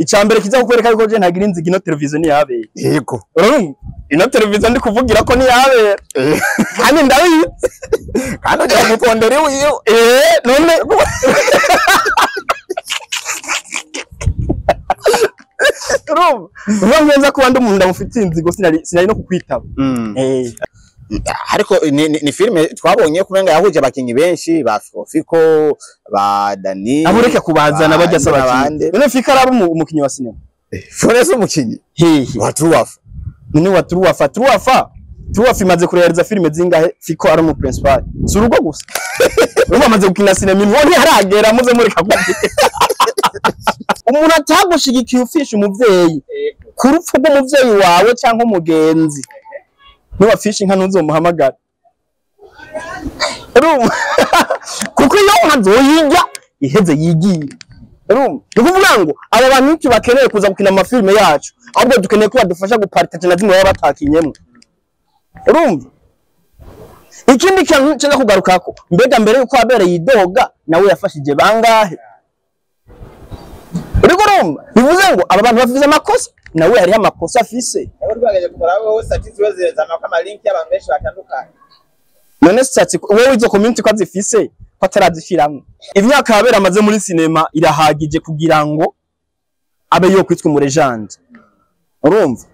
icambere kiza kukwereka yuko je ntagira inzigi ino televiziyo ni yabe yego ino televiziyo ndi kuvugira ko ni yabe kandi ndabizi kandi ngira mupondere wiyo none urumva ko wandi umuntu ndamufitiye inzigo sinari no kukwitaba ariko ni filme twabonye kumenga yahuje abakinyi benshi ba Fiko ba Dani abureke kubazana bajya sabakindi none Fiko araba umukinyi wa sinema Forest umukinyi wa Truwafa none wa Truwafa imaze kurehereza filme zingahe Fiko ari mu principal surugo gusa ubu amaze gukina sinema imwe haragera muze mureka kumbi umuntu atagushigikiye ufisha umuvyeyi kurupfu rw'umuvyeyi wawe cyangwa umugenzi niba fishi nka ntuzomuhamagara kuko iyo nkazoyiga iheze yigiye ukuvuga ngo aba bantu iki bakeneye kuza gukina amafilme yacu ahubwo dukeneye ko badufasha gupartage na zimwe baba batakinyemo urumva ikindi kintu cyo kugarukako mbega mbere yuko abereye idoga nawe yafashije bangahe urumva bivuze ngo aba bantu bafite amakosa nawe hari amakosa afise urwagaje kumuraho hose atizwe zireza amakama link y'abantu benshi batandukanye none sitati wowe izo community ko zifise ko atarazishiramo imyaka yabera amaze muri sinema irahagije kugira ngo abe yo kwitwa umurejande urumva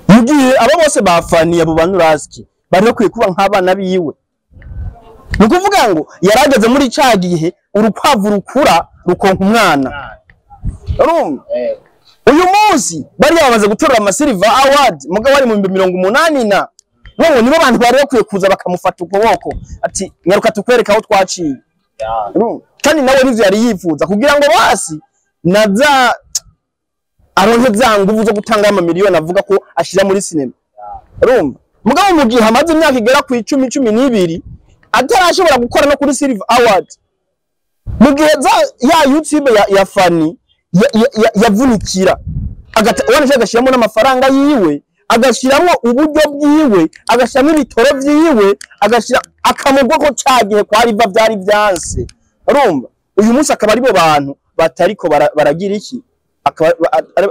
mugiye abo bose bafaniye abo bantu raski bari kwiye kuba nk'abana biwe nukuvuga ngo yarageze muri cagihe urukwavu rukura rukonka umwana urumva uyu munsi bari bamaze gutorera ama Silver Award mugabo ari mu 180 na none nibo bantu bari bakwiye kuza bakamufata ukuboko ati nyaruka tukwereka aho twaciye kandi nawe nivyo yari yifuza kugira ngo basi naza aronke za nguvu zo gutanga ama miliyoni avuga ko ashira muri sinema urumva mugabo mu gihe hamaze imyaka igera ku 10-12 atarashobora gukora no kuri Silver Award mu gihe ya YouTube ya Fani yavunikira wanje agashiramo n'amafaranga yiwe agashiramo uburyo bwiwe agashiramo ibitoro byiwe agashira akamugwa ko cagihe kwari byari byanse urumva uyu munsi akaba ari bo bantu batariko baragira iki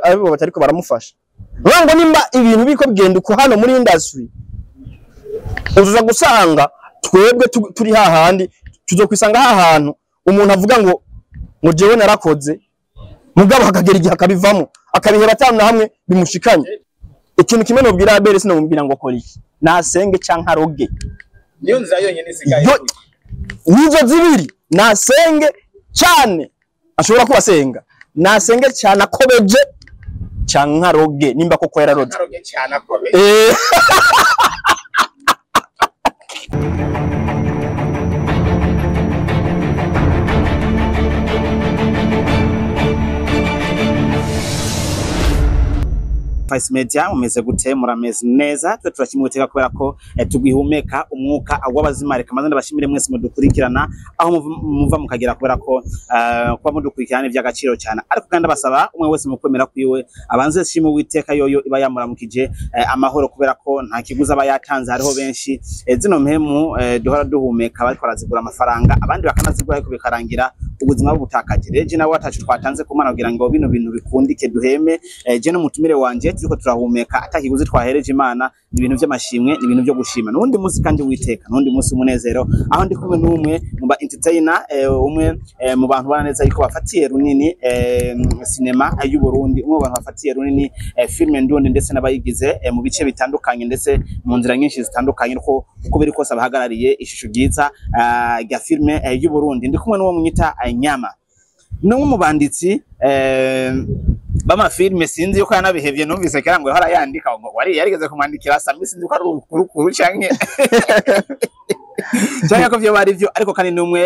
ari bo batariko baramufasha ngo nimba ibintu biko bigenda uko hano muri industry uzuza gusanga twebwe turi hahandi tuzokwisanga hahantu umuntu avuga ngo jewe narakoze mugabo hakagera igihe akabivamo akabihera cyane na hamwe bimushikanye ikintu kimwe no bwira abere sino mumbira ngo kora iki nasenge canka roge niyo nzira yonyene isigaye nizo zibiri nasenge cyane ashobora kubasenga nasenge cyane akobeje canka roge nimba koko yararoge cyane akobeje Vice Media umeze gute murameze neza twe turashimuteka kubera ko tugwihumeka umwuka agwabazimareka mazanda bashimire mwese mudukurikirana aho muva mukagera kubera ko kwa mudukurikirana ivy'agaciro cyane ariko kandi basaba umwe wese mukwemera kwiwe abanze shimu witeka yoyo iba yamuramukije amahoro kubera ko nta kiguza aba yatanze hariho benshi zino mpemu duhora duhumeka bariko barazigura amafaranga abandi bakanazigura ariko bikarangira ubuzima bw'ubutakaje reje nawe atacu twatanze kumana kugira ngo bino bintu bikundike duheme je no mutumire wanje turiko turahumeka atakiguzi twahereje Imana ibintu by'amashimwe ibintu byo gushima nundi munsi kandi witeka nundi munsi umunezero aho ndi kumwe n'umwe mu ba entertainer umwe mu bantu baneza yuko bafatiye runini sinema y'u Burundi umwe mu bantu bafatiye runini filme ndundi ndetse n'abayigize mu bice bitandukanye ndetse mu nzira nyinshi zitandukanye uko biri kose abahagarariye ishusho ryiza ya filme y'u Burundi ndi kumwe n'uwo munyita Nyama no mu banditsi bama filme sinzi yuko yanabihevye numvise kera ngo hara yandika ngo wari yarigeze kumwandikira Sami sinzi ko ari ukuru canke cyane ko byo bari byo ariko kandi numwe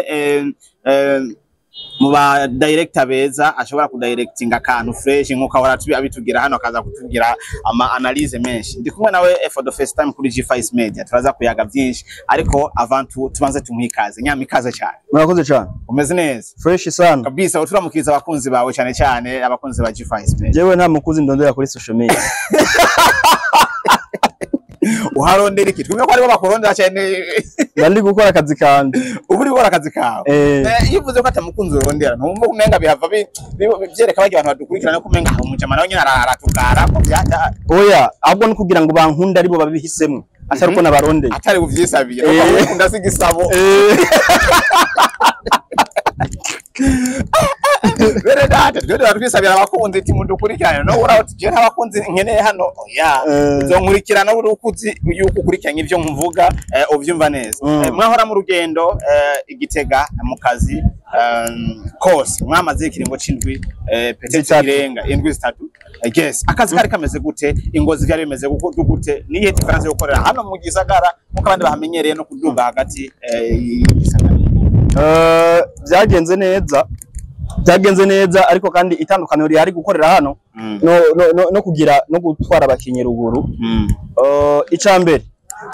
mu ba director beza ashobora ku directinga akantu fresh nkuko ahora abitugira hano akaza kutugira ama analyse menshi ndi kumwe nawe for the first time kuri G5 Media turaza kuyaga byinshi ariko avant tubanze tumwikaze Nyama ikaze cyane murakoze cyane umeze neza fresh sana kabisa uturamukiza abakunzi bawe cyane cyane abakunzi ba G5 Media jewe nta mukuzi ndondera kuri social media uharondera iki twumve ko ari bo bakorondera cyane Ndi gukora akazi kanje. ubu uri gukora akazi kawe iyo uvuze ko atamukunzi urondera ntumva kumenga bihava byereka bagi abantu badukurikirana ko umenga umujama nawe nyine aratugara ko byata Oya ahubwo no kugira ngo bankunda ari bo babihisemo atari uko nabarondeye atari buvyisabiye no bakunda sigisabo Bere data jode batwisabira abakunzi iti mundukurikirana no urauti je abakunzi nkeneye hano ya uzonkurikirana urukuzi yuko ukurikiranye ivyo mvuga uvyumva neza mwahora mu rugendo igitega mu kazi kose mwamaze ikiringo c'indwi petete kirenga indwi zitatu yes akazi kari kameze gute ingozi vyari bimeze gute niye difference yo gukorera hano mu gisagara muko abandi bahamenyereye no kuduga hagati y'igisagara byagenze neza ariko kandi itandukaniro rihari gukorera hano no kugira no gutwara abakinyi ruguru icambere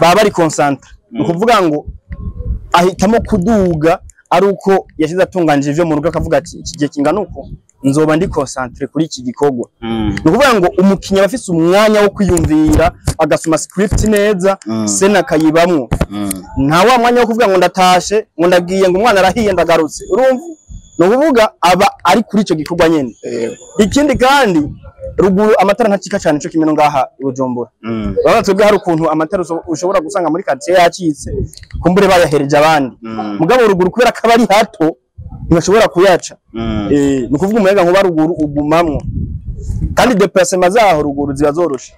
baba bari concentre ukuvuga ngo ahitamo kuduga ari uko yashize atunganje ivyo mu rugo akavuga ati iki gihe kingana uko nzoba ndi concentre kuri iki gikorwa ukuvuga ngo umukinyi abafise umwanya wo kwiyumvira agasoma script neza sena kayibamwo nta wa mwanya wo kuvuga ngo ndatashe ngo ndagiye ngo umwana arahiye ndagarutse urumva no kuvuga aba ari kuri ico gikorwa nyene ikindi kandi ruguru amatara ntacika cyane cyo kimeno ngaha Bujumbura baba twebwe hari ukuntu amatara ushobora gusanga muri quartier yacitse kumbure bayahereje abandi mugabo ruguru kubera kabari hato ntashobora kuyaca ni kuvuga umuyaga nkuba ruguru ugumamwo kandi déplacement zaho ruguru zibazoroshe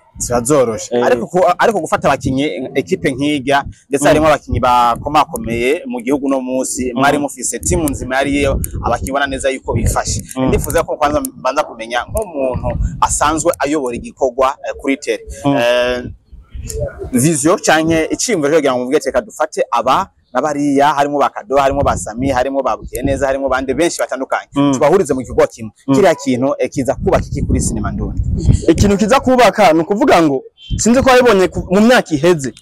ariko gufata abakinyi equipe nkiga ndetse harimo abakinyi bakomakomeye mu gihugu no munsi mwari mufise team nzima yari abakibona neza yuko bifashe ndifuza ko kwanza mbanza kumenya nk'umuntu asanzwe ayobora igikorwa kuri tele vision canke icimviro kugira ngo mvuge reka dufate aba nabariya harimo bakado harimo basami harimo babukiye neza harimo bande benshi batandukanye tubahurize mu kigo kimwe kiriya kintu kiza kubaka iki kuri cinema ndundi ikintu kiza kubaka no kuvuga ngo sinzi ko yabonye mu myaka iheze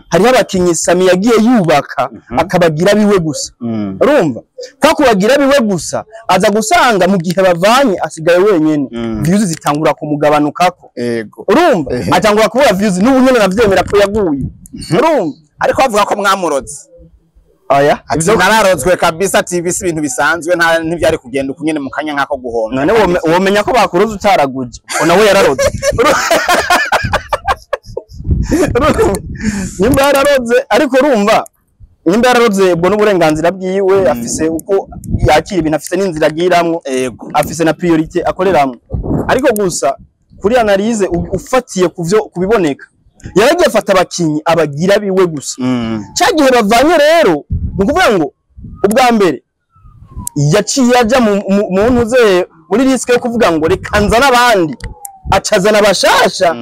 hari abakinyi Sami yagiye yubaka akabagira biwe gusa urumva kwa kubagira biwe gusa aza gusanga mu gihe bavanye asigaye wenyene views zitangura kumugabanukako urumva atangura kubura views n'ubu nyene navyemera ko yaguye urumva ariko bavuga ko mwamuroze aya ivyo nararozwe kabisa TV si ibintu bisanzwe nta ntivyari kugenda ukunyene mu kanya nkako guhomba none womenya ko bakuroze utaraguje nawe yararoze nimba yararoze ariko urumva nimba yararoze ubwo n'uburenganzira bwiwe afise uko yakira ibintu afise n'inzira agiramwo afise na priorité akoreramwo ariko gusa kuri analyse ufatiye kuvyo kubiboneka yaragiye afata abakinyi abagira biwe gusa cyagihe bavanye rero nukuvuga ngo ubwa mbere yaciye aja mu ntuze muri risk yo kuvuga ngo reka nza nabandi acazana abashasha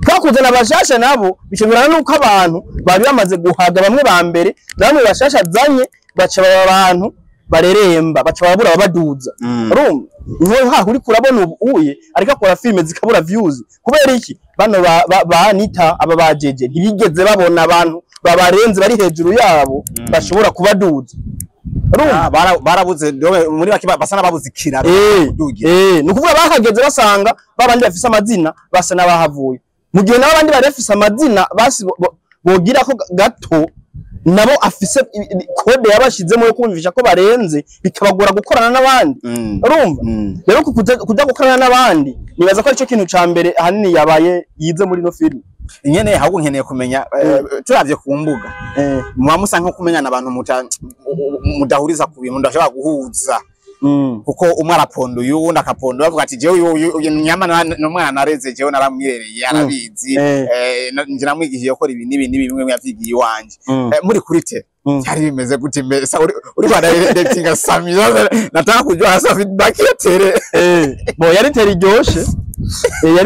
twakuzana abashasha nabo bishobora nuko abantu bari bamaze guhaga bamwe ba mbere bamwe bashasha zanye baca abantu bareremba baca babura babaduza urumva niho uri kurabona ubuye ariko akora filme zikabura views kubera iki bano banita aba bajeje ntibigeze babona abantu babarenze bari hejuru yabo bashobora kubaduza barabuze muri baki basana babuze kiraro nukuvuga bahageze basanga babandi bafise amazina basa nabahavuye mu gihe nabandi bari bafise amazina basi bogira ko gato nabo afise kode yabashizemo yo kumvisha ko barenze bikabagora gukorana n'abandi urumva rero kuja gukorana n'abandi nibaza ko arico kintu ca mbere ahanini yabaye yize muri no film nyene ahubwo nkeneye kumenya turavye ku mbuga musa nko kumenyana abantu mudahuriza ku bintu ndashaka guhuza kuko umwe arapondo yuwundi akapondo bavuga ati jewe nyama n'umwana nareze jewe naramwirereye arabizi nje namwigihiye ko ibi n'ibindi bimwe yavyigiye iwanje muri kuri te cyari bimeze gute mbese uri kwa directing Sami nataka kujua hasa feedback yatere bo yari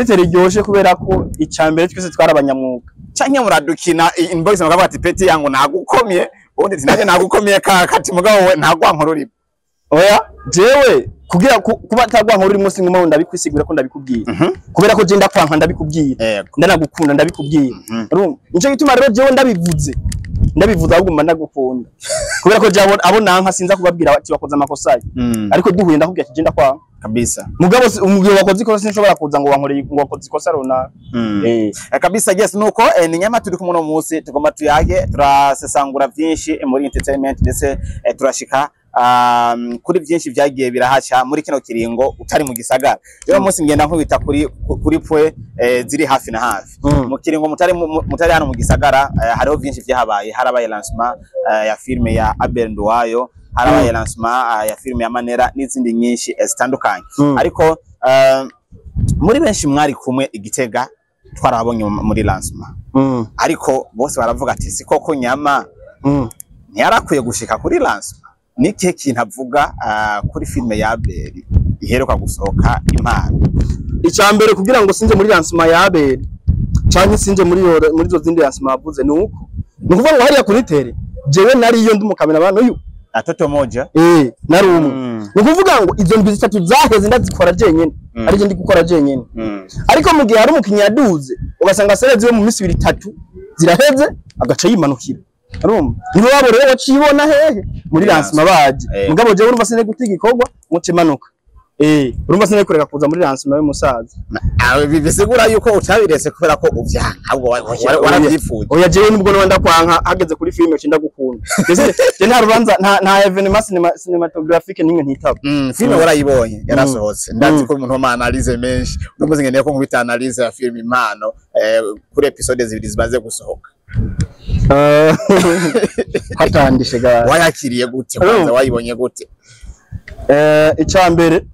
teri ryoshe kubera ko icambere twese twarabanyamwuga canke muradukina inbox bakavuga ati peti yangu nagukomye ubundi tinaje nagukomye kati mugabo we ntagwankoruri oya jewe kugira kuba tagwankoruri munsi ngoma ndabikwisigura ko ndabikubwira kubera ko je ndakwanka ndabikubwira ndanagukunda ndabikubwira urumva nico gituma rero jewe ndabivuze ahubwo mba ndagukunda kubera ko je abo nanka sinza kubabwira ati bakoze amakosa ariko duhuye ndakubwira ati je ndakwanka kabisa. Mugabo umugabo wakoze ikosa sinshobora kuza ngo wankoreye ngo wakoze ikosa runaka. Kabisa yes nuko ni nyama turi kumwe no munsi tugomba tuyage turasesangura byinshi muri entertainment ndetse turashika kuri byinshi byagiye birahaca muri kino kiringo utari mu gisagara. Rero munsi ngenda nkubita kuri pwe ziri hafi na hafi. Mu kiringo mutari hano mu gisagara hariho byinshi byahabaye, harabaye lancement ya filme ya Abel Nduwayo, harabaye lancement ya filme ya Manera n'izindi nyinshi zitandukanye. Ariko muri benshi mwari kumwe Igitega twarabonye muri lancement. Ariko bose baravuga ati siko ko Nyama ntiyarakwiye gushika kuri lancement. Niki kintu avuga kuri filme ya Abel iheruka gusohoka Impano. Icambere kugira ngo sinje muri lancement ya Abel canke sinje muri zo zindi lancement avuze nuko nukuvuga ngo hariya kuri tere jewe nari iyo ndumukamera abantu uyu atoto moja nari umwe nukuvuga ngo izo ndwi zitatu zaheze ndazikora jenyene ari je ndi gukora jenyene ariko mu gihe hari umukinya yaduze ugasanga sereze yo mu minsi 2-3 ziraheze agaca yimanukira arumva nibo babo rero wacibona hehe muri lancement baje mugabo jewe urumva sine gutiga ikorwa muce manuka urumva sine kureka kuza muri lancement y'umusaza bisigura yuko utabirese kubera ko uvyanka ahubwo waravyifuza oya jewe nubwo nonda kwanka hageze kuri filme cinda gukunda je nta rubanza nta evenement cinematographique ninge ntitaba filme warayibonye yarasohotse ndazi ko umuntu wa analyse menshi n'umuzi ngendeye ko nkubita analyse ya filme Impano kuri episode 2 zimaze gusohoka hatandishe ga wayakiriye gute kwanza wayibonye gute icambere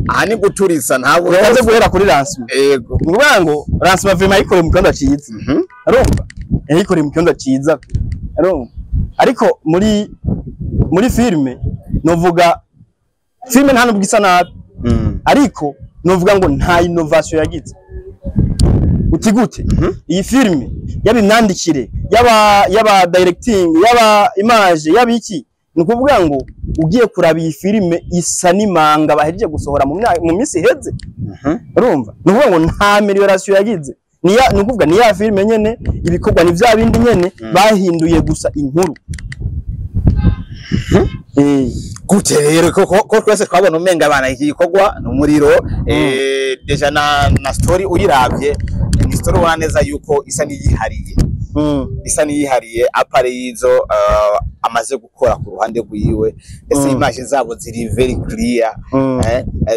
ani guturisa ntabwo yaze guhera kuri lancement yego nguvuga ngo lancement film ayikore mu kanda ciza arumva ayikore mu kanda ciza arumva ariko muri filme novuga filme nta nubwo isa nabi ariko novuga ngo nta innovation yagize utigute iyi filme yabimwandikire yaba directing yaba image yabiki nukuvuga ngo ugiye kuraba iyi filme isa nimanga bahejeje gusohora mu minsi heze urumva nukuvuga ngo nta amelioration yagize nukuvuga ni ya filme nyene ibikorwa ni vya bindi nyene bahinduye gusa inkuru gute rero ko twese twabona umenga abana iki gikorwa n'umuriro deja na story uyiravye ni story ubona neza yuko isa niyihariye isa niyihariye apare yizo amaze gukora ku ruhande rwiwe ese image zabo ziri very clear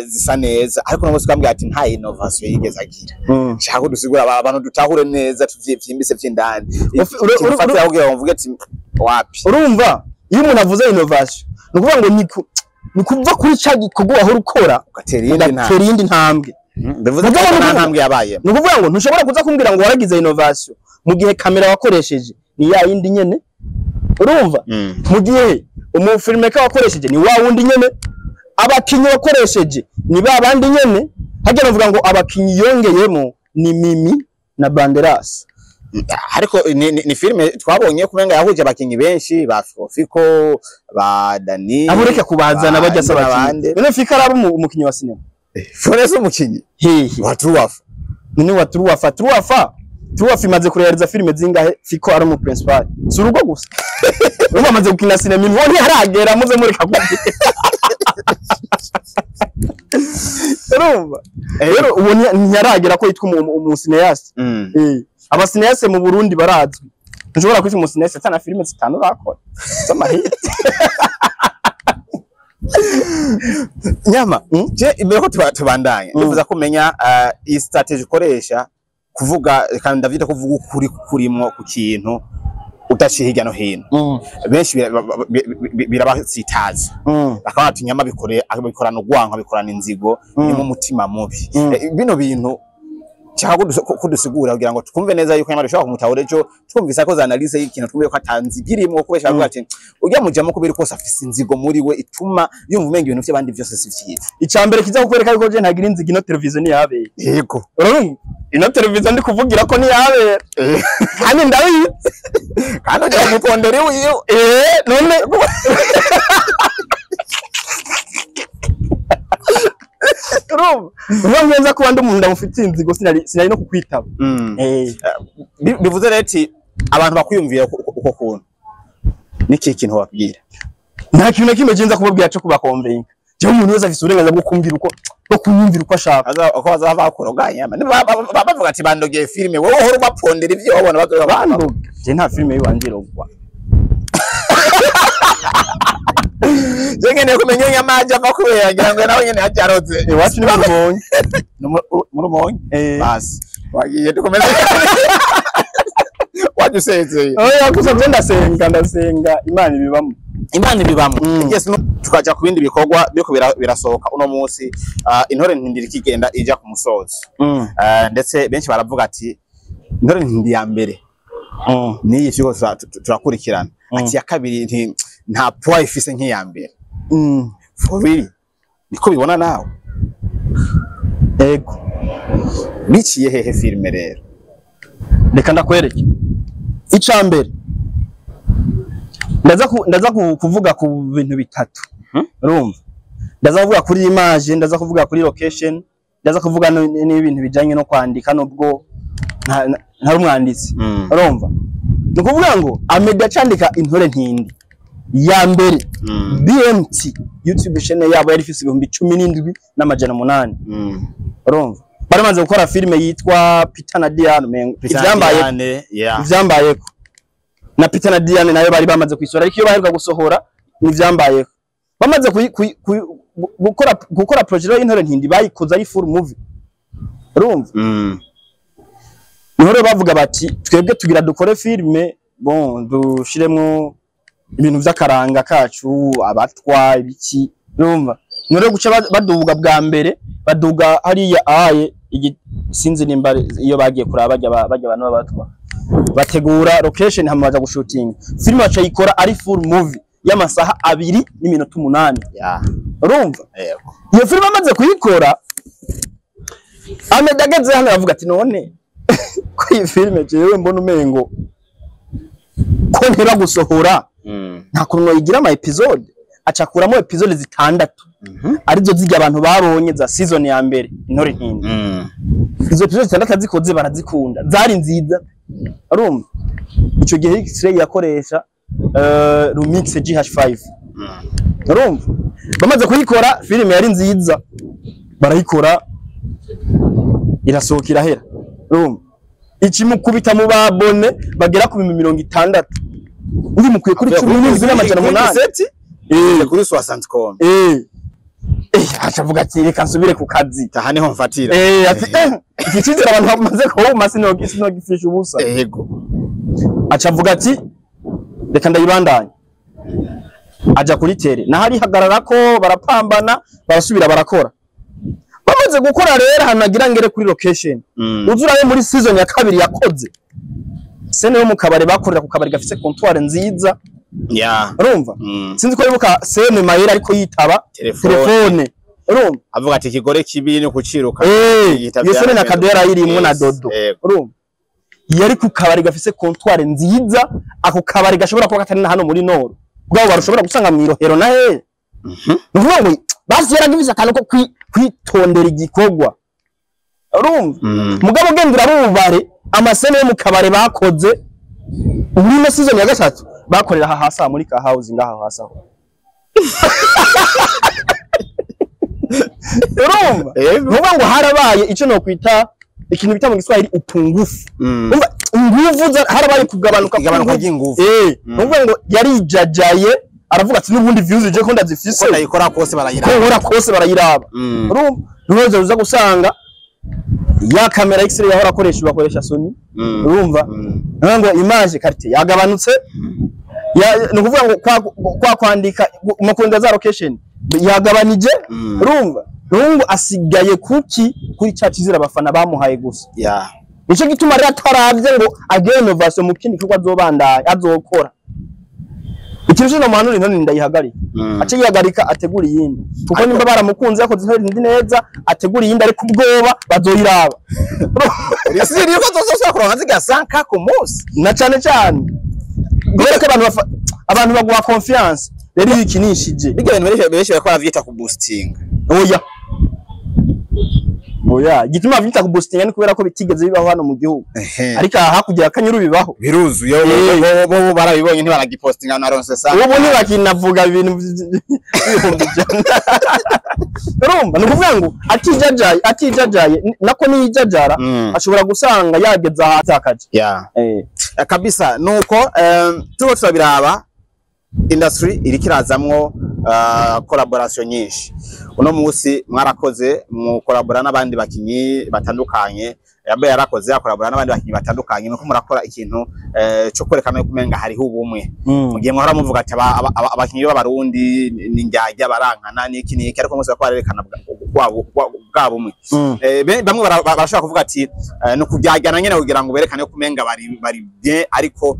zisa neza ariko nabo twambwiye ati nta innovation yigeze agira nshaka dusigura abantu dutahure neza tuvyimbise vy'indani urufata yavugira ngo mvuge ati wapi urumva iyo umuntu avuze innovation nukuvuga ngo ni kuva kuri cya gikorwa aho rukora ugatera iyindi ntambwe bivuze ko nta ntambwe yabaye nukuvuga ngo ntushobora kuza kumbwira ngo waragize innovation mu gihe kamera wakoresheje ni ya yindi nyene urumva mu gihe umufilmeka wakoresheje ni wa wundi nyene abakinyi wakoresheje ni ba bandi nyene hajya navuga ngo abakinyi yongeyemo ni Mimi na Banderas ariko ni filme twabonye kumenga yahuje abakinyi benshi ba Fiko ba Dani abureke kubazana bajya sabakindi none Fiko araba umukinyi wa sinema Forese umukinyi wa Truwafa ni wa Truwafa imaze kurehereza filme zingahe Fiko ari mu principal si urugo gusa ubu amaze gukina sinema imwe ntiharagera muze muri kagufi rero ubu ntiyaragera ko yitwa umusineasi abasinease mu Burundi barazwi nshobora kwita umusinease atana filme zitanu bakora z'amahiti Nyama je imbere ko tubandanye bivuza kumenya iyi strategy ukoresha kuvuga kandi ndavyita kuvuga ukuri kurimo ku kintu udaciye hirya no hino benshi birabasitaza bakaba ati Nyama bikorana urwanka bikorana inzigo ni mu mutima mubi bino bintu cyangwa kudusigura kugira ngo twumve neza yuko Nyama dushobora kumutahure cyo twumvisa ko za analyse y'ikintu twumve ko atanzigirimo kubesha avuga ati ujya mujamo kubera ko afise inzigo muri we ituma yumva umenga ibintu by'abandi byose si vyiza icambere kiza kukwereka yuko je ntagira inzigo ino televiziyo ni yabera yego urumva ino televiziyo ndi kuvugira ko ni yabera kandi ndabizi kandi ujya mupondere wiyo none urumva ngenza kuba ndi umuntu ndamufitiye inzigo sinari no kukwitaba bivuze rero ati abantu bakwiyumvira uko kuntu niki kintu wabwira nta kintu na kimwe genza kubabwira cyo kubakonvenka je umuntu wese afite uburenganzira bwo kumvira bwo kunyumvira uko ashaka uko baza bakuroganya bavuga ati bandogeye filime wowe uhora bapondera ivyo babona bazoga bando je nta filime yiwanjirogwa Jengene kumenya nyamaje ava kubera ngira ngo nawe nyene hajaroze iwacu ni mu rumonge basi wagiye dukomeze wajuseze oya gusa ndasenga Imana ibibamo yes tukaja ku bindi bikorwa byo birasohoka uno munsi intore ntindiri kigenda ija ku musozo ndetse benshi baravuga ati intore ntindi ya mbere ni iki cyose turakurikirana ati ya kabiri nta poa ifise nk'iya mbere for really niko bibona nawe ego biciye hehe filme rero reka ndakwereke icambere ndaza kuvuga ku bintu bitatu urumva ndaza kuvuga kuri image ndaza kuvuga kuri location ndaza kuvuga n'ibintu bijanye no kwandika nubwo ntari umwanditsi urumva ni kuvuga ngo Ameda candika intore ntindi ya mbere BMT YouTube channel yabo yari ifise 17,800 urumva baramaze gukora filme yitwa Peter na Diane ivyambayeko na Peter na Diane nayo bari bamaze kwisora ariko iyo baheruka gusohora nivyambayeko bamaze gukora project y'intore ntindi bayikoza ari full movie urumva niho bavuga bati twebwe tugira dukore filme bon dushiremo ibintu vy'akaranga kacu abatwa ibiki urumva nore guca baduga bwa mbere baduga hariya aye sinzi nimba iyo bagiye kuraba bajya abantu babatwa bategura location hamaza gushutinga filme acha ikora ari full movie y'amasaha 2:8 urumva iyo filme amaze kuyikora Amedageze hano yavuga ati none ko iyi filme jewe mbona umengo ko ntera gusohora nta kuntu yigira ama episode acakuramo episode zitandatu arizo zijya abantu babonye za season ya mbere intore ntindi izo episode zitandatu azikoze barazikunda zari nziza urumva ico gihe X-ray yakoresha Lumix GH5 urumva bamaze kuyikora filime yari nziza barayikora irasohoka irahera urumva ikimukubita mu babone bagera ku 60 uri mukwiye kuri 17,800 kuri 60com achavuga ati reka nsubire ku kazi taha niho mfatira ati ikicizera abantu bamaze ko sinogifisha ubusa yego achavuga ati reka ndayibandanye aja kuri tere na hari hagarara ko barapambana barasubira barakora bamaze gukora rero hanagira ngere kuri location uzuraye muri season ya kabiri yakoze sene yo mu kabare bakorera ku kabari gafise comptoir nziza urumva sinzi ko yibuka sene Mayera ariko yitaba telefone urumva avuga ati kigore kibi no kuciruka iyo sene na kadera yirimwo na Dodo urumva yari ku kabari gafise comptoir nziza ako kabari gashobora kuba katari na hano muri Nord bwabo barushobora gusanga mu Irohero na he ngo basi yaragivisa akantu ko kwitondera igikorwa urumva mugabo gendera rubare amasene yo mu kabare bakoze muri no season ya gatatu bakorera aha hasa muri ka house ngaho hasa urumva vuga ngo harabaye ico no kwita ikintu bita mu Giswahili upungufu umva ingufu harabaye kugabanuka ry'ingufu vuga ngo yari jajaye aravuga ati nubundi views je ko ndazifise ndayikora kose barayiraba urumva nuzo uza gusanga ya kamera X-ray yahora bakoresha Sony urumva ngo image carte yagabanutse no kuvuga ngo kwa kwandika mukunda za location yagabanije urumva nungu asigaye kuri chatizira abafana bamuhaye gusa nico gituma rero ataravye ngo again innovation mu kindi kiko azobandanya azokora ikintu no muhanuri none ndayihagarika ace yihagarika ategura yindi kuko nimba baramukunze yakoze intore neza ategura yindi ariko ubwoba bazoyiraba isiri yuko tozosha kuronka zigasanka ku munsi na cyane bereke abantu baguha confiance rero yikinishije bigene benshi bakora vyita ku boosting oya oya gituma vyita ku boostinga ni kubera ko bitigeze bibaho hano mu gihugu ariko hakurya akanyuru bibaho biruzu yo bo barabibonye ntibaragipostinga na ronse sa ubu ntibakinavuga ibintu bihumbi jana urumva ni ukuvuga ngo atijajaye nako niyijajara ashobora gusanga yageze ahantu akaje kabisa nuko tuko turabiraba industry iri kirazamwo collaboration nyinshi uno munsi mwarakoze mu collaborana n'abandi bakinyi batandukanye yabe yarakoze yakorabora n'abandi bakinyi batandukanye nuko murakora ikintu cyo kwerekana yuko umenga hariho ubumwe mugiye mwara muvuga ati abakinyi b'abarundi ninjyajya barankana niki niki ariko mwese bakwarerekana bwa bumwe bamwe barashaka kuvuga ati no kubyajyana nyene kugira ngo berekane yuko umenga bari bien ariko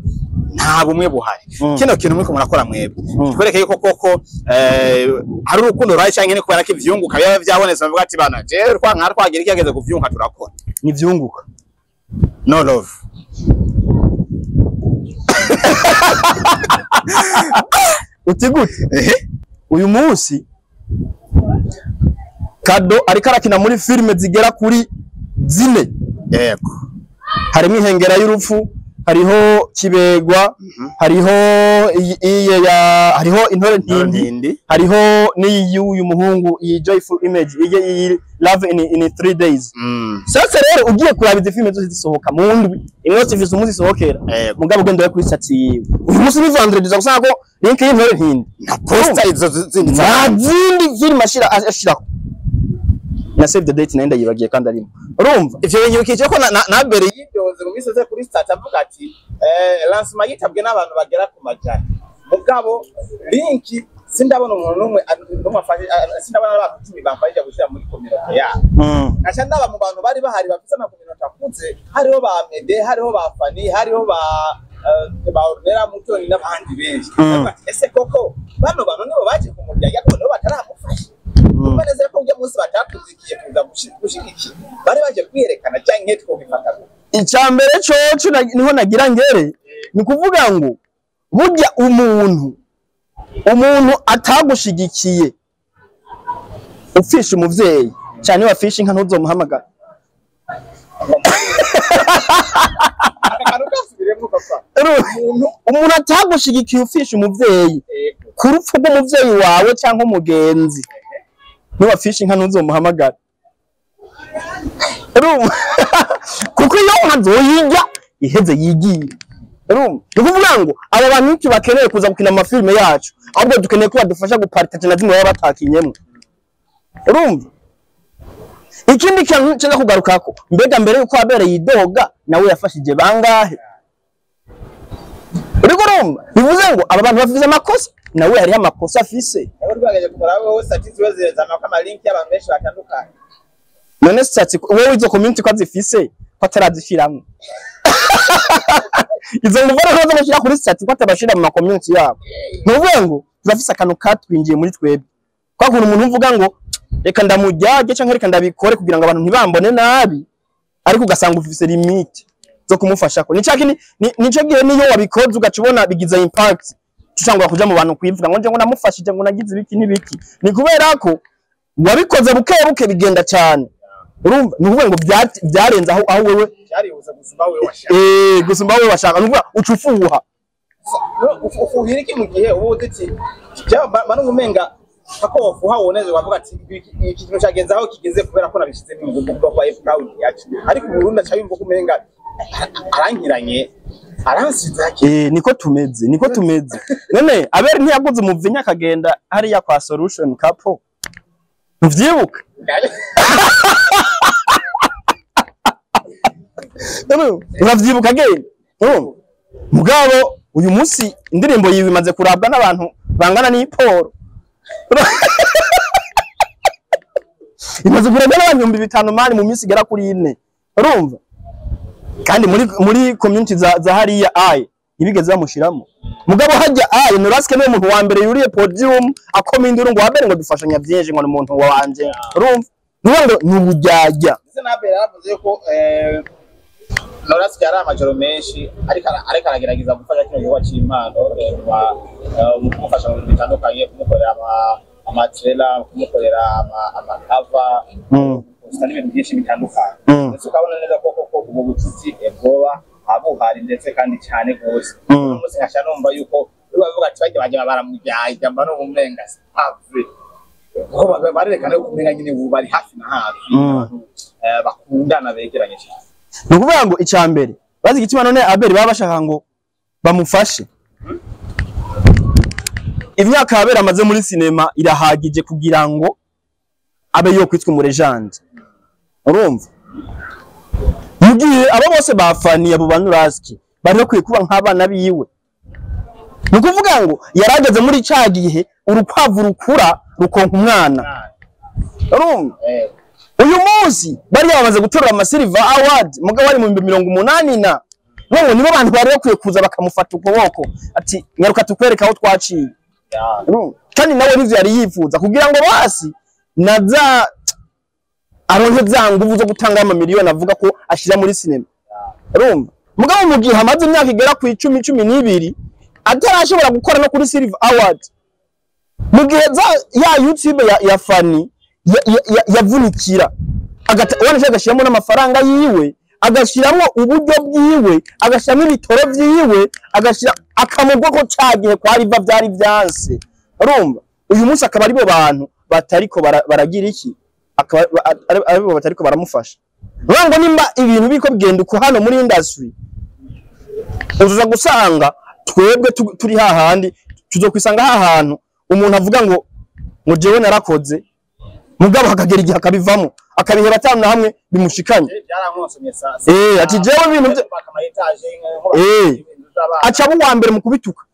nta bumwe buhari kino kintu mwiko murakora mwebwe kwereka yuko koko hari urukundo rwaye cyangwa ne kubera ko ivyunguka byaba byabonetse bavuga ati bana je twankara twagira ikigeze kuvyunguka turakora ni vyunguka no love utigute uyu munsi Kado ariko arakina muri filime zigera kuri 4 yego harimo ihengera y'urupfu hariho kibegwa hariho hariho intore ntindi hariho uyu muhungu iyi joyful image iyi love in 3 days sasa rero ugiye kurabiza filime zose zisohoka mu ndwi imwe ifise umunsi isohokera mugabo gendo yo kuri sati uyu munsi ni vendredi gusanga ko link y'intore ntindi na poster izo zindi film ashira na save the date nenda yibagiye kandi arimo urumva ivyo bintu bikije ko na mbere y'ibyoze mu misoze kuri start avuga ati lancement yitabwe n'abantu bagera ku majana mugabo link sindabona umuntu numwe sindabona abantu 10 bamfashije gushira muri community ya acha ndaba mu bantu bari bahari bafise na community akuze hariho ba Mede hariho ba Fani hariho ba Ornera Mutoni n'abandi benshi ese koko bano bantu nibo baje kumurya yako nibo bataramufasha ubaneze ko ujya munsi batakuzikiye kuza gushikiki bari baje kwiyerekana cyangwa twko bifata icyambere cyo niho nagira ngere ni kuvuga ngo burya umuntu atagushigikiye ufisha umuvyeyi cyane wafisha inka ntuzomuhamagara umuntu atagushigikiye ufisha umuvyeyi ku rupfu rw'umuvyeyi wawe cyangwa umugenzi niwafisha inka ntuzomuhamagara kuko iyo nkazoyiga iheze yigiye ukuvuga ngo aba bantu iki bakeneye kuza gukina amafilime yacu ahubwo dukeneye ko badufasha gupartage na zimwe baba batakinyemo urumva ikindi kintu cyo kugarukako mbega mbere yuko abereye idoga nawe yafashije bangahe urumva bivuze ngo aba bantu bafite amakosa nawe hari amakosa afise rwagaje kumaraho statistics zezana ko link y'abantu benshi batandukanye none statistics wowe izo community ko zifise ko atarazishiramo izo nguvara ko zashira kuri statistics ko atabashira mu community yabo nuvuga ngo bafise akantu katwingiye muri twebwe kwa kuntu umuntu uvuga ngo reka ndamujyaje cyangwa reka ndabikore kugira ngo abantu ntibambone nabi ariko ugasanga ufise limit zo kumufasha ko nico gihe niyo wabikoze ugacubona bigize impact cyangwa kuja mu bantu kwivuga ngo nje ngo namufashije ngo nagize ibiki nibiki ni kubera ko wabikoze buke bigenda cyane urumva ni ukuvuga ngo byarenze aho wewe cyaribuza gusumba wewe washaka gusumba wewe washaka nuvuga ucufuha ufuhira iki mu gihe ubu uti bano ngumenga ako wafuha woneze wavuga ati ikintu cyagenze aho kigeze kubera ko nabishize mu ngugu kwa FPAU yacu ariko Burundi cyabimva kumenga arankiranye aransize niko tumeze none abere ntiyaguze umuvinya akagenda hariya kwa solution couple uvyibuka uravyibuka gene mugabo uyu munsi indirimbo yiwe imaze kurabwa n'abantu bangana n'iporo imaze kurabwa n'abanyumbi 5 mali mu minsi igera kuri 4 urumva kandi muri community za hariya aye ibigeze bamushiramo mugabo hajya aye Noraske niwe muntu wa mbere yuriye podium akomindura ngo wabere ngo dufashanya byinshi ngo umuntu wanje urumva nubundo nubujyajya ese nabere yaravuze ko Noraske yari amajoro menshi ariko aragerageza gufasha kino gikorwa cy'Imana mu kumufasha mu bitandukanye kumukorera ama trailer kumukorera ama cover gusa n'ibintu byinshi bitandukanye ndetse ukabona neza ko ubu bucuti bwoba abuhari ndetse kandi cyane gose umunsi nkasha numva yuko bavuga ati bajye baramujyaye jamba no mumenga ave ko barerekana ko umenga nyine ubu bari hafi na hafi bakundana begeranye cyane no kuvuga ngo icambere bazi igitima none Abel baba bashaka ngo bamufashe imyaka Abel amaze muri sinema irahagije kugira ngo abe yo kwitwa umurejanje urumva mugihe abo bose bafaniye abo banuraski bari bakwiye kuba nk'abana biwe nukuvuga ngo yarageze muri ca gihe urukwavu rukura rukonka umwana urumva uyu munsi bari bamaze gutorera ama Silver Award mugabo ari mu 180 na none nibo bantu bari bakwiye kuza bakamufata ukuboko ati nyaruka tukwereka aho twaciye kandi nawe nivyo yari yifuza kugira ngo basi naza aronke za nguvu zo gutanga ama miliyoni avuga ko ashira muri sinema urumva mugabo mu gihe hamaze imyaka igera ku 10-12 atarashobora gukora no kuri Silver Award mu gihe ya YouTube ya Fani yavunikira wanashaka agashiramo n'amafaranga yiwe agashiramo uburyo bwiwe agashiramo ibitoro byiwe agashira akamugwa ko cagihe kwa riva byari byanse urumva uyu munsi akaba aribo bantu batariko baragira iki aribo batariko baramufasha ngo nimba ibintu biko bigenda uko hano muri industry uzuza gusanga twebwe turi hahandi tuzokwisanga hahantu umuntu avuga ngo jewe narakoze mugabo hakagera igihe akabivamo akabihera cyane na hamwe bimushikanye ati jewe ibintu aca wa mbere mu kubituka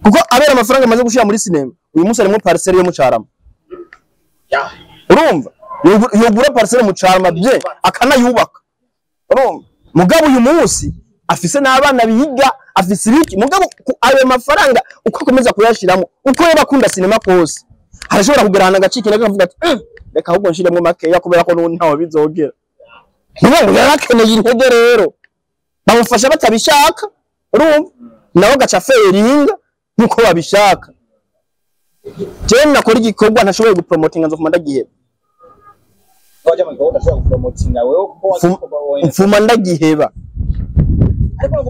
kuko abera amafaranga amaze gushira muri sinema uyu munsi arimo parcelle yo mu Carama urumva yogura parcelle mu Carama bye akanayubaka urumva mugabo uyu munsi afise n'abana biga afise ibiki mugabo ayo mafaranga uko akomeza kuyashiramo uko yabakunda sinema kose harashobora kugerana agacike nakavuga ati reka ahubwo nshiremo makeya kubera ko ntaho bizogera nibo yarakeneye intege rero bamufasha batabishaka urumva nawe gaca feringa nkuko babishaka je nakora igikorwa ntashoboye gupromotinga nzo kumanda giheba waje mu gahunda ashobora gupromotinga wewe ko mfuma ndagiheba ariko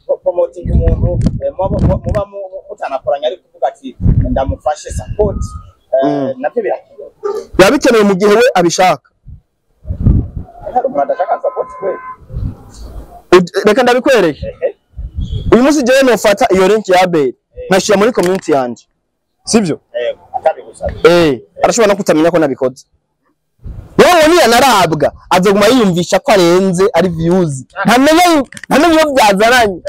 gupromotinga umuntu muba mutanakoranya ari kuvuga ati ndamufashe support nabyo birakenewe mu gihe we abishaka reka ndabikwereke uyu munsi jewe nofata iyo link ya Abel nkashira muri community yanje sivyo arashobora no kutamenya ko nabikoze yewe niya narabwa azoguma yiyumvisha ko arenze ari views ntamenye iyo byazaranye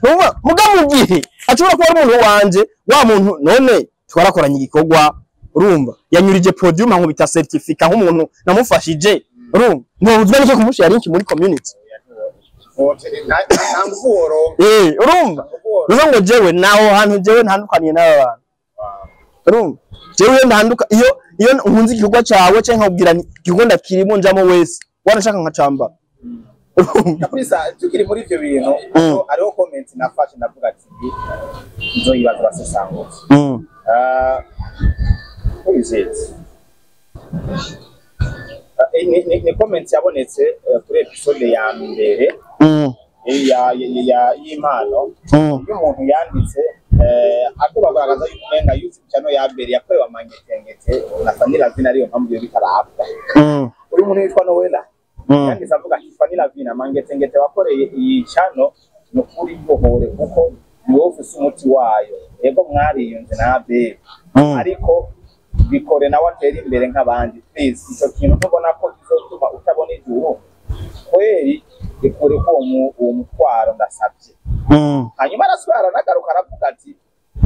urumva mugabo gihe ashobora kuba ari umuntu wanje wa muntu none twarakoranye igikorwa urumva yanyurije podium nkubita certificate nk'umuntu namufashije urumva ntuzwe n'icyo kumushira link muri community urumva ngo jewe naho hantu jewe ntandukaniye n'aba bantu urumva jewe ntanduka iyo nkunzi igikorwa cyawe cyangwa nkubwira igikorwa ndakirimo njamo wese wanashaka nkacamba kabisa tukiri muri ibyo bintu ariho comment nafashe ndavuga ati nzoyibaza basesango who is it ni comment yabonetse kuri episode ya mbere y'Imano y'umuntu yanditse akubagaragaza yuko umenga YouTube channel ya mbere yakorewe amangengete na Fanila Vina ariyo mpamvu yo bitarapfa uyu muntu yitwa Noella yanditse avuga ati Fanila Vina mangengete wakoreye iyi channel no kuri bohore kuko ni ofisi umuti wayo yego mwariyunze na Abel ariko bikore nawe atera imbere nk'abandi please icyo kintu ntubona ko kizotuma utabona ijuru kweri ikure ko uwo mutwaro ndasabye hanyuma arasubira nagaruka aravuga ati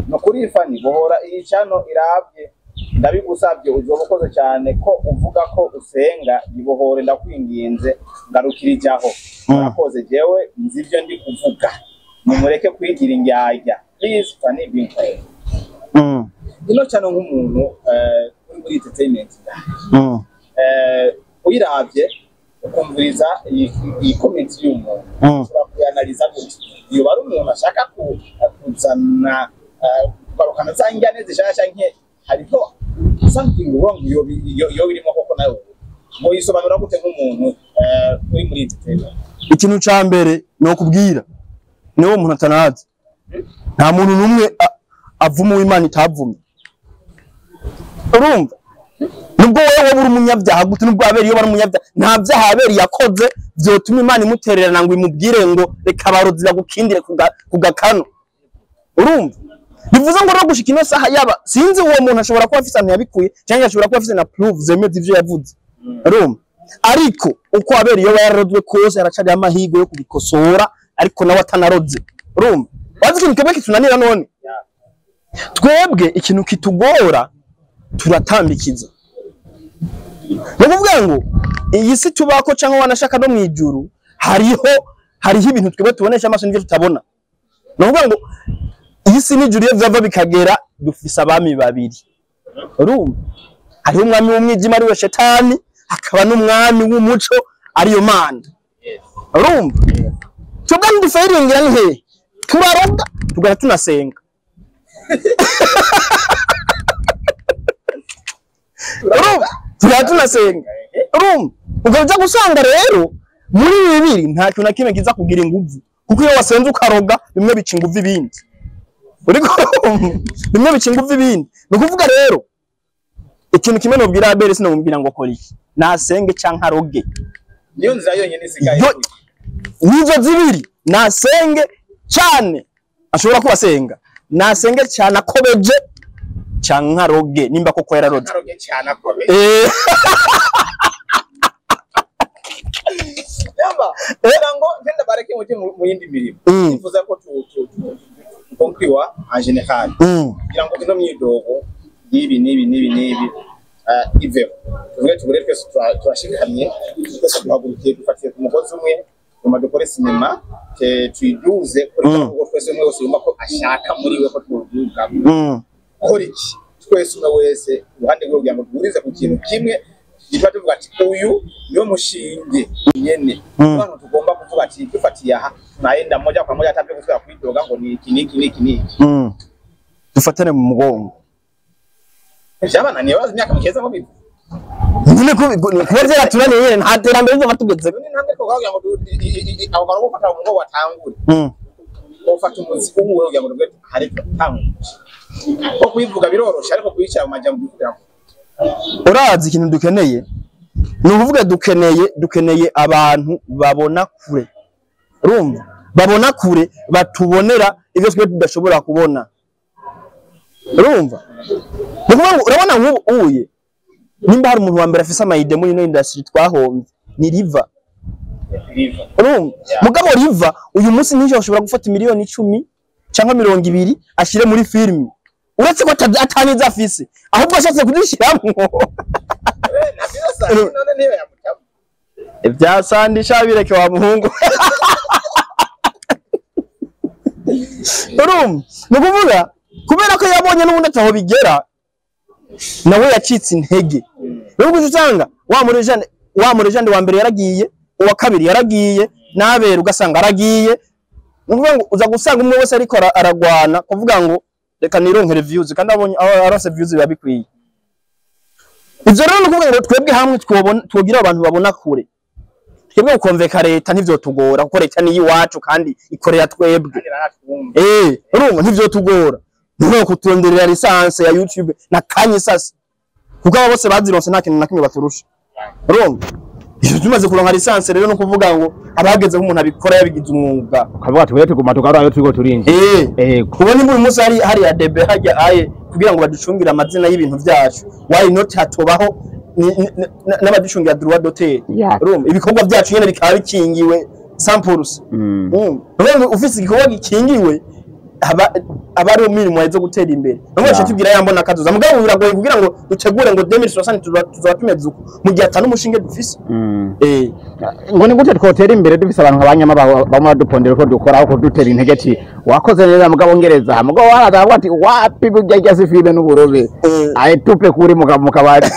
no kuri Fani bohora iyi channel irabye ndabigusabye uzobukoze cyane ko uvuga ko usenga yibohore ndakwinginze ngarukirijaho nakoze jewe nzivyo ndi kuvuga mumureke kwigira indyarya please Fani binkwe ino cyane nk'umuntu muri entertainment uyiravye ukumviriza iyi comment y'umuntu ushobora kuyanaliza gute iyo bari umuntu ashaka kuzana barukana zanjyane zishasha nke hariho something wrong yo birimo koko nayo ngo yisobanura gute nk'umuntu uri muri entertainment. Ikintu ca mbere no kubwira niwo umuntu atanazi nta muntu numwe avuma w'Imana itavumye urumva nubwo wewe buri umunyabyaha gute nubwo aberi yo bari umunyabyaha nta byaha aberi yakoze byotuma Imana imutererana ngo imubwire ngo reka barozi bagukindire kugakano urumva bivuze ngo no gushika ino saha yaba sinzi uwo muntu ashobora kuba afise yabikuye cyangwa ashobora kuba afise na proof zemeza ivyo yavuze urumva ariko uko aberi yo yarodwe kose aracari amahigo yo kubikosora ariko nawe atanaroze urumva wazi ikintu kebe kitunanira none twebwe ikintu kitugora turatambikiza no kuvuga ngo iyi si tubako cyangwa wanashaka no mwijuru hariho ibintu twebwe tubonesha amaso n'ivyo tutabona no kuvuga ngo iyi si n'ijuru iyo vyava bikagera dufise abami babiri urumva hariho umwami w'umwijima ari we shetani hakaba n'umwami w'umuco ariyo Mana urumva twebwe ndifairingira ni he turaroga tugara tunasenga urumva tugara tunasenga urumva ugaza gusanga rero muri bibiri nta kintu nakimwe kiza kugira inguvu kuko iyo wasenze ukaroga bimwe bica inguvu ibindi uriko bimwe bica inguvu ibindi no kuvuga rero ikintu kimwe no bwira abere sinamubwira ngo kora iki nasenge canka roge niyo nzira yonyene isigaye nizo zibiri nasenge cyane ashobora kubasenga nasenge cyane akobeje canka roge nimba koko yararoze roge cyane akobeje yamba ngo ngenda bareke mu yindi mirimo nifuza ko conclure en général kugira ngo ino myidogo yibi ive tuvuge twese turashikamye twese duhagurukiye dufatiye ku mugozi umwe tuma dukore sinema tuyiduze kuri ngo twese umwe wese yumva ko ashaka muri we ko tuvuga kuri iki twese umwe wese uruhande rwo kugira ngo duhurize ku kintu kimwe gitwa tuvuga ati uyu niyo mushinge nyene abantu tugomba kuvuga ati dufatiye aha naenda moja kwa moja tapwe kutwa kwidoga ngo ni iki dufatane mu mugongo Jabana ni wazi myaka mukeza ko bivu nyine kubera tunane nyene nta terambere ryo batugeze ntamwe ko kugira ngo abo baro gufata ngo watangure ufata umuzi uwo kugira ngo hari tangu ko kuyivuga birorosha ariko kuyicara mu majambo kugira ngo urazi ikintu dukeneye ni ukuvuga dukeneye abantu babona kure urumva babona kure batubonera ivyo twe tudashobora kubona urumva urabona nk'ubu uye nimba hari umuntu wa mbere afise amayide muri ino industry twahomvye ni Riva urumva mugabo Riva uyu munsi ninje ashobora gufata miliyoni 10 cyangwa 20 ashire muri film uretse ko ataniza afise ahubwo ashatse kudishiramwo ivyasandisha bireke wa muhungu urumva nukuvuga kubera ko yabonye n'ubundi ataho bigera nawe yacitse intege nubwo usanga wa murejande wa mbere yaragiye uwa kabiri yaragiye nabera ugasanga aragiye nukuvuga ngo uza gusanga umwe wese ariko aragwana kuvuga ngo reka nironkere views kandi abonye arose views biba bikwiye ivyo rero nukuvuga ngo twebwe hamwe twogira abantu babona kure twebwe ukonveka leta ntivyo tugora kuko leta ni iwacu kandi ikorera twebwe urumva ntivyo tugora nuko kutonderera lisanse ya YouTube na kanye sasa kuko abo bose bazironse nta kintu na kimwe baturusha urumva iyo tumaze kuronka lisanse rero no kuvuga ngo abageze nk'umuntu abikora yabigize umwuga ukavuga ati wewe tuguma tukarayo turiko turinje kubona imwe umunsi hari ya DB hajya aye kugira ngo baducungire amazina y'ibintu byacu why not hatobaho n'abaducungira droit d'auteur urumva ibikorwa byacu nyene bikaba bikingiwe samples urumva ufise igikorwa gikingiwe abari umurimo wazo gutera imbere nubwo tubwira yambona kazuza mugabo biragoye kugira ngo dutegure ngo 2060 tuzatumeze uko mu gihe atanu umushinge dufise ngo ni gute twotera imbere dufise abantu abanyama bamwe dupondera ko dukora aho dutera integeti wakoze neza mugabo ngereza mugabo waraza ati wapi bujya sifile n'uburobe aye tupe kuri mukabari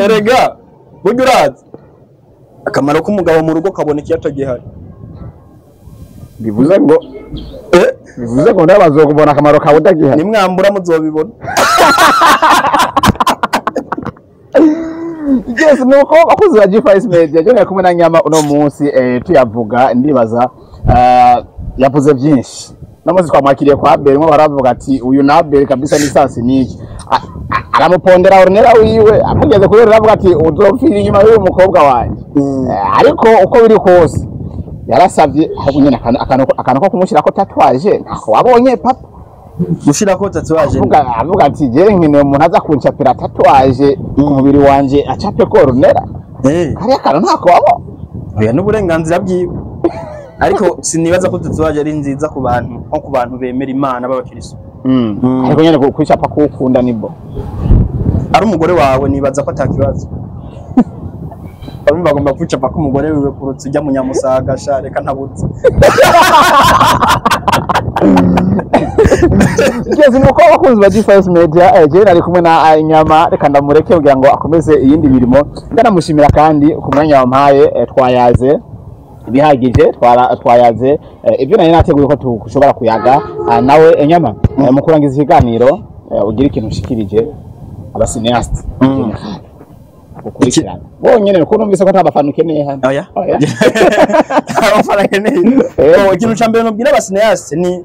rega buryo urazi akamaro k'umugabo mu rugo kaboneka iyo atagihari bivuze ngo ndabazokubona akamaro kawe utagihari nimwambura muzobibona Yes, nuko abakozi ba G5 Media je kumwe na Nyama uno munsi tuyavuga ndibaza yavuze byinshi namaze kwamwakiriye kwa Abel ngo baravuga ati uyu na Abel kabisa ni sasi niki aramupondera ornera wiwe amugeze kuri aravuga ati uzopfira inyuma y'uyu mukobwa wanje ariko uko biri kose yarasavye nyine akantu ko kumushira ko tatwaje wabonye papa gushira ko tatuwaje avuga ati je nkene umuntu aza kunchapira tatuwaje ku mubiri wanje acape ko runera kariya kantu ntako wabo oya n'uburenganzira bwiwe ariko sinibaza ko tatuwaje ari nziza ku bantu nko ku bantu bemera Imana b'abakristo ariko nyene kwishapa kukunda nibo ari umugore wawe nibaza ko atakibazo bamwe bagomba kwicapa ko umugore wiwe kurutse ujya mu Nyamusaga sha reka ntabutse Yes, nuko abakunzi ba G5 Media je nari kumwe na Nyama reka ndamureke kugira ngo akomeze iyindi mirimo ndanamushimira kandi ku mwanya wampaye twayaze bihagije twayaze ibyo nari nateguye ko tushobora kuyaga nawe Nyama mu kurangiza ikiganiro ugira ikintu ushikirije abasineast ukurikirana bonyene ko numvise ko ntabafana ukeneye hano oya abafana keneye ikintu cyambere nobwira abasineast ni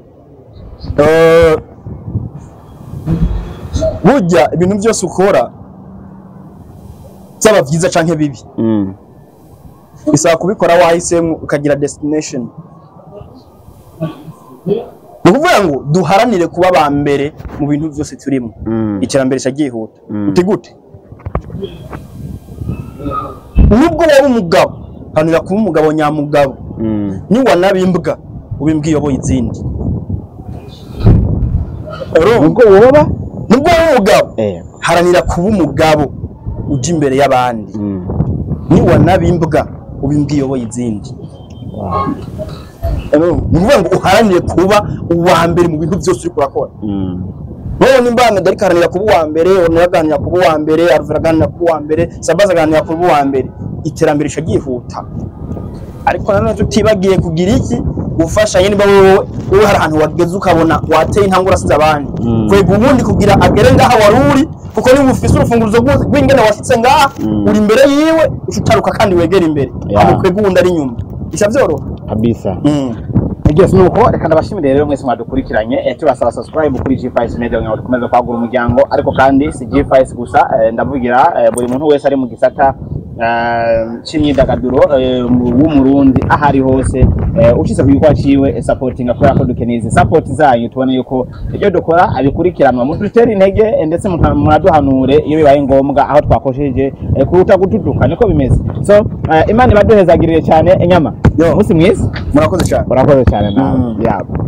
burya ibintu byose ukora cyaba byiza canke bibi bisaba kubikora wahisemo ukagira destination nukuvuga ngo duharanire kuba ba mbere mu bintu byose turimo iterambere cyagihuta utigute nubwo waba umugabo hanira kuba umugabo nyamugabo ni wanabimbwa ubimbwiye boye izindi nubwo woba umugabo haranira kuba umugabo uje imbere y'abandi ni wanabimbwa ubimbwiye boye izindi nuvuga ngo uharanire kuba uwa mbere mu bintu byose uri kurakora none imbana darikaranira kuba uwa mbere oneraganira kuba uwa mbere aruviraganira kuba uwa mbere sabazaganira kuba uwa mbere iterambere cyagihuta ariko nanone tutibagiye kugira iki gufasha nyine wowe hari ahantu wageze ukabona wateye intangura siza abandi kwego ubundi kugira agere ngaha waruri kuko ni ufise urufunguzo rw'ingene washitse ngaha uri imbere yiwe utaruka kandi wegera imbere amukwego ubundi ari nyuma isha vyoroha kabisa Yes, nuko reka ndabashimire rero mwese mwadukurikiranye tubasaba subscribe kuri G5 Media ngo dukomeze kwagura umuryango ariko kandi si G5 gusa ndavugira buri muntu wese ari mu gisata cy'imyidagaduro w'umurundi ahari hose ushyize kugikwa ciwe supporting akora ko dukeneye support zanyu tubone yuko ibyo dukora abikurikiranwa mu dutera intege ndetse muraduhanure iyo bibaye ngombwa aho twakosheje kuruta gutuduka niko bimeze so Imana ibaduhezagirire cyane Nyama musi mwiza murakoze cyane nawe yabo